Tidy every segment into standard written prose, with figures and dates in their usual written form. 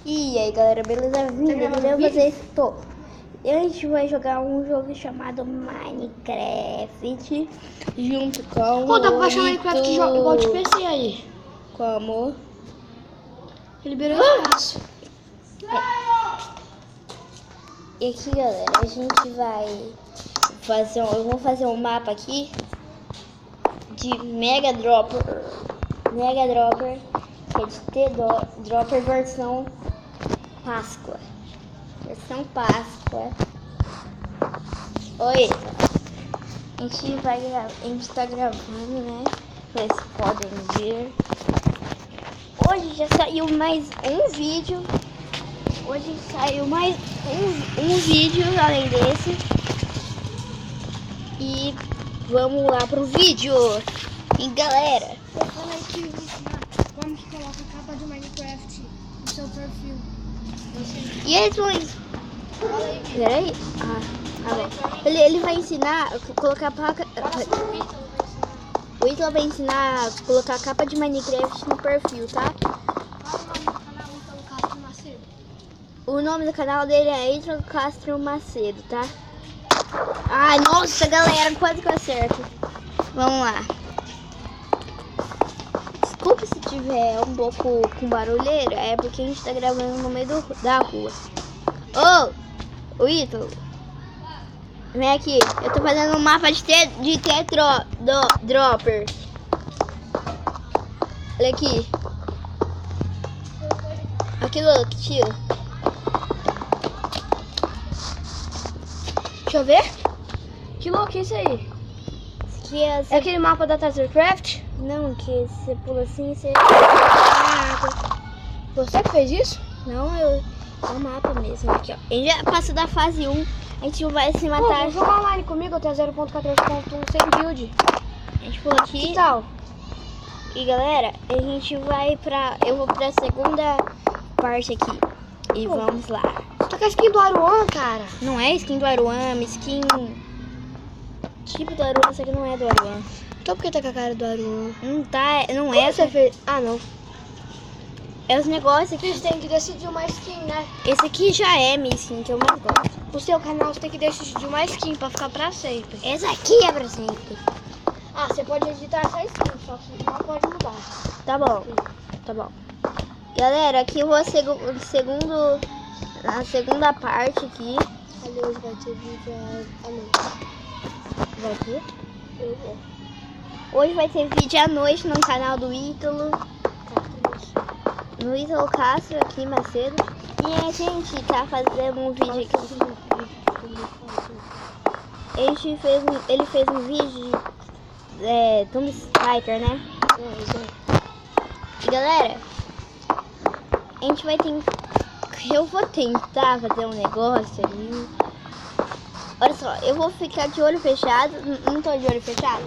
E aí galera, beleza? Vocês? Tô. A gente vai jogar um jogo chamado Minecraft junto com Pô, dá pra baixar Minecraft igual de PC aí. Como? Ele liberou espaço. E aqui galera, a gente vai fazer eu vou fazer um mapa aqui de Mega Dropper, que é de T-Dropper versão Páscoa. Oi, a gente tá gravando, né? Vocês podem ver. Hoje já saiu mais um vídeo. Hoje saiu mais um vídeo além desse. E vamos lá pro vídeo. E galera, Eu falei que como que coloca a capa de Minecraft no seu perfil. e eles vão... Peraí. Tá bom. Ele vai ensinar a colocar a placa... O Ítalo vai ensinar a colocar a capa de Minecraft no perfil, tá? O nome do canal dele é Ítalo Castro Macedo, tá? Ai, nossa, galera, quase que eu acerto. Vamos lá. Desculpa se tiver um pouco com barulheira, é porque a gente tá gravando no meio da rua. Ô, Ítalo, vem aqui. Eu tô fazendo um mapa de T-Dropper. Olha aqui. Aquilo, tio. Deixa eu ver. Que louco é isso aí? Que é aquele mapa da Tethercraft? Não, que você pula assim e você... Você que fez isso? Não, é o mapa mesmo. Aqui, ó. Ele já passou da fase 1. A gente vai se matar. Vamos jogar online comigo, eu tenho 0.14.1 sem build. A gente pula aqui. Que tal? E galera, a gente vai pra... Eu vou pra segunda parte aqui. E vamos lá. Tá com a skin do Aruan, cara. Não é skin do Aruan, skin... tipo do Aruan, só que não é do Aruan. Então por que tá com a cara do Aruan? Não tá, não Como é. você fez? Ah, não. É os negócios aqui. Vocês têm que decidir uma skin, né? Esse aqui já é minha skin, que eu mais gosto. No seu canal você tem que decidir uma skin pra ficar pra sempre. Essa aqui é pra sempre. Ah, você pode editar essa skin, só que você não pode mudar. Tá bom, tá bom. Galera, aqui eu vou na segunda parte aqui. Ali hoje vai ter vídeo à noite. Vai ter? Eu vou. Hoje vai ter vídeo à noite no canal do Ítalo. No Ítalo Castro aqui, Macedo. E a gente tá fazendo um vídeo aqui. Ele fez um vídeo de Tomb Striker, né? E galera, a gente vai tentar. Eu vou tentar fazer um negócio ali. Olha só, eu vou ficar de olho fechado. Não tô de olho fechado?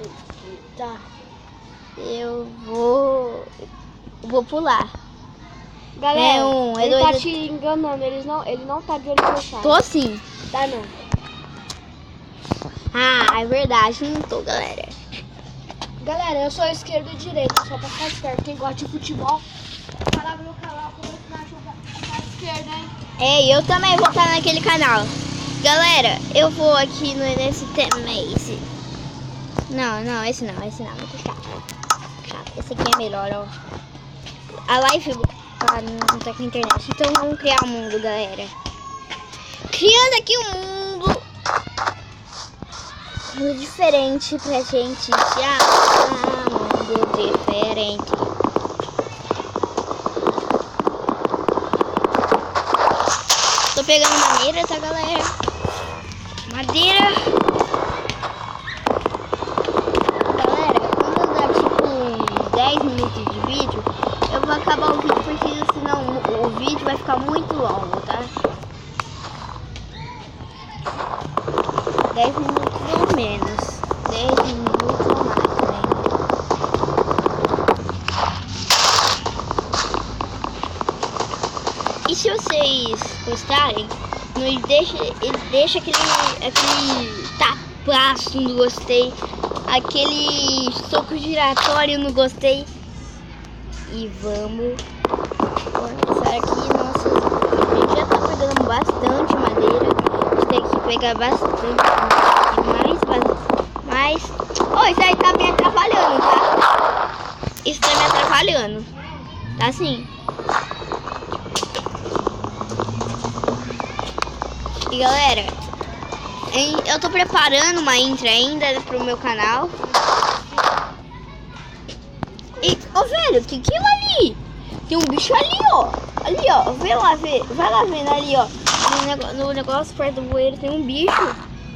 Tá. Eu vou pular. Galera, ele dois, tá te enganando, ele não tá de olho fechado. Tô sim. Tá não. Ah, é verdade, não tô, galera. Galera, eu sou esquerdo e direito, só pra ficar esperto. Quem gosta de futebol, parar no meu canal pra ensinar a jogar esquerda, hein? É, eu também vou estar naquele canal. Galera, eu vou aqui nesse tema. Não, esse não, muito chato. Esse aqui é melhor, ó. A live não tá com internet, então vamos criar um mundo, galera. Criando aqui um mundo diferente pra gente mundo diferente. Tô pegando madeira, tá, galera? Madeira. Galera, quando dá tipo 10 minutos de vídeo, eu vou acabar o vídeo porque senão o vídeo vai ficar muito longo, tá? 10 minutos ou menos. 10 minutos ou mais, né? E se vocês gostarem, deixa aquele tapaço no gostei, aquele soco giratório no gostei. E vamos começar aqui nosso jogar bastante. Mas... Oh, isso aí tá me atrapalhando, tá? Isso tá me atrapalhando. Tá sim. E galera, eu tô preparando uma intro ainda pro meu canal. E, ô velho, que aquilo ali? Tem um bicho ali, ó. Ali, ó. Vai lá vendo ali, ó. No negócio perto do bueiro tem um bicho.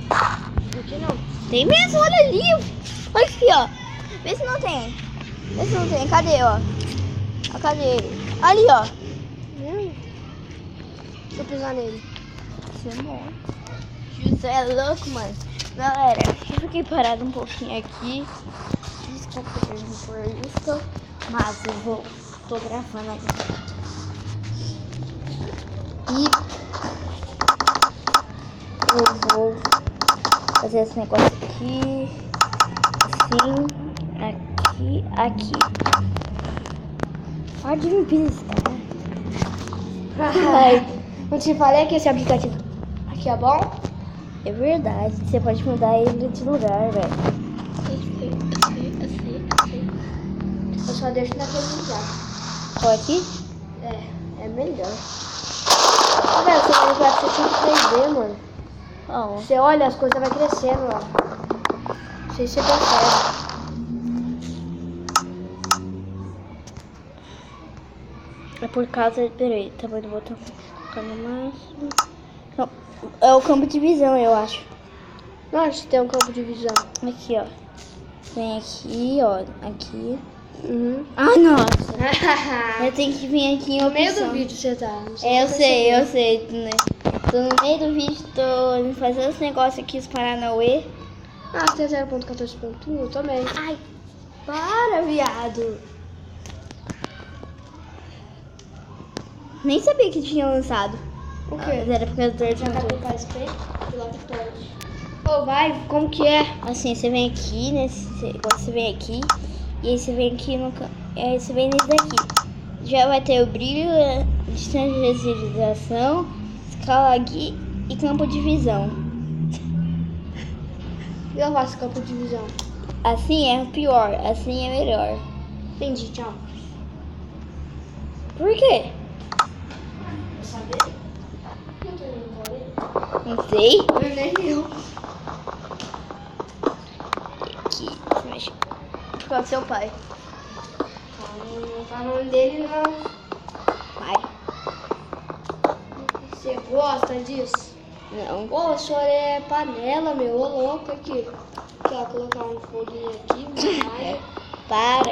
Aqui não. Tem mesmo, olha ali. Olha aqui, ó. Vê se não tem. Vê se não tem. Cadê, ó? Cadê ele? Ali, ó. Deixa eu pisar nele. Você morre. Isso é louco, mano. Galera, eu fiquei parado um pouquinho aqui. Desculpa por isso. Mas eu tô gravando aqui. E eu vou fazer esse negócio aqui. Assim. Aqui. Pode me piscar. Ai, eu te falei que esse aplicativo aqui é bom? É verdade, você pode mudar ele de lugar, velho. Eu sei. Eu só deixo naquele lugar. Qual aqui? É melhor. Olha, você vai assistir 3D, mano. Oh. Você olha, as coisas vai crescendo, ó. Não sei se você percebe. É por causa... Peraí, tamanho do botão. Colocar no máximo. Não, é o campo de visão, eu acho. Nossa, tem um campo de visão. Aqui, ó. Vem aqui, ó. Aqui. Uhum. Ah, nossa. Eu tenho que vir aqui em No opção. meio do vídeo você tá. Não sei É, eu se você sei. percebeu. Né? Tô no meio do vídeo, tô fazendo esse negócio aqui, os Paranauê. Ah, você tem 0.14.1? Eu também. Ai, para, viado. Nem sabia que tinha lançado. O quê? Era por causa do Já vai colocar spray? Piloto pode. Ô, vai, como que é? Assim, você vem aqui, você vem aqui, e aí você vem aqui no aí você vem nesse daqui. Já vai ter o brilho, distância de visualização, escala aqui e campo de visão. Eu faço campo de visão. Assim é o pior, assim é melhor. Entendi, tchau. Por quê? Quer saber? Eu tô indo pra ele. Não sei. Nem eu. Aqui, você mexe. Por causa do seu pai. Não tá no nome dele, não. Pai. Você gosta disso? Não. Ô, o senhor é panela, meu. Ô, louco aqui. Aqui, ó, colocar um foguinho aqui, uma raia. Para.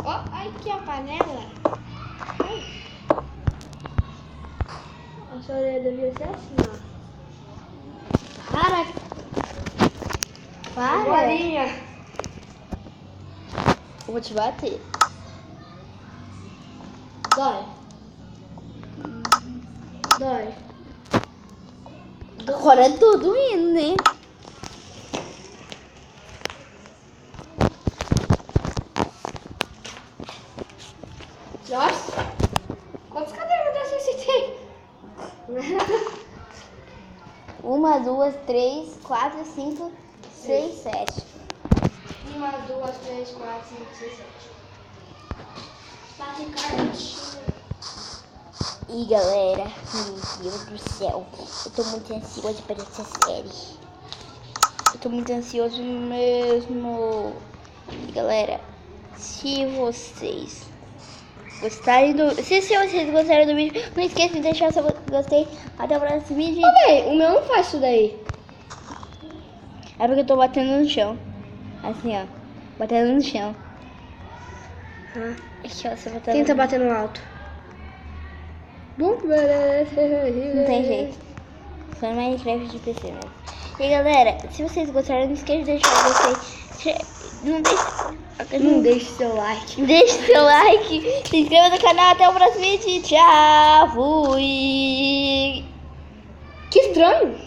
Ó, aqui a panela. Ai. A senhora devia ser assim, ó. Para. Para. Bolinha. Eu vou te bater. Dói. Dói. Agora é tudo indo, né? Nossa. Quantas cadeiras dessas você tem? 1, 2, 3, 4, 5, 6, 7. 1, 2, 3, 4, 5, 6, 7. Tá de cartinha. E galera, meu Deus do céu, eu tô muito ansioso para essa série. Eu tô muito ansioso mesmo. E galera, se vocês gostarem do... Se vocês gostaram do vídeo, não esqueça de deixar seu gostei. Até o próximo vídeo. Ô, véi, o meu não faz isso daí. É porque eu tô batendo no chão. Assim, ó. Batendo no chão. Aqui, ó, você batendo Quem tá batendo alto? Não tem jeito. Só no Minecraft de PC mesmo. E galera, se vocês gostaram, não esqueça de deixar o gostei. Não deixe seu like. Deixe seu like. Se inscreva no canal. Até o próximo vídeo. Tchau. Fui. Que estranho.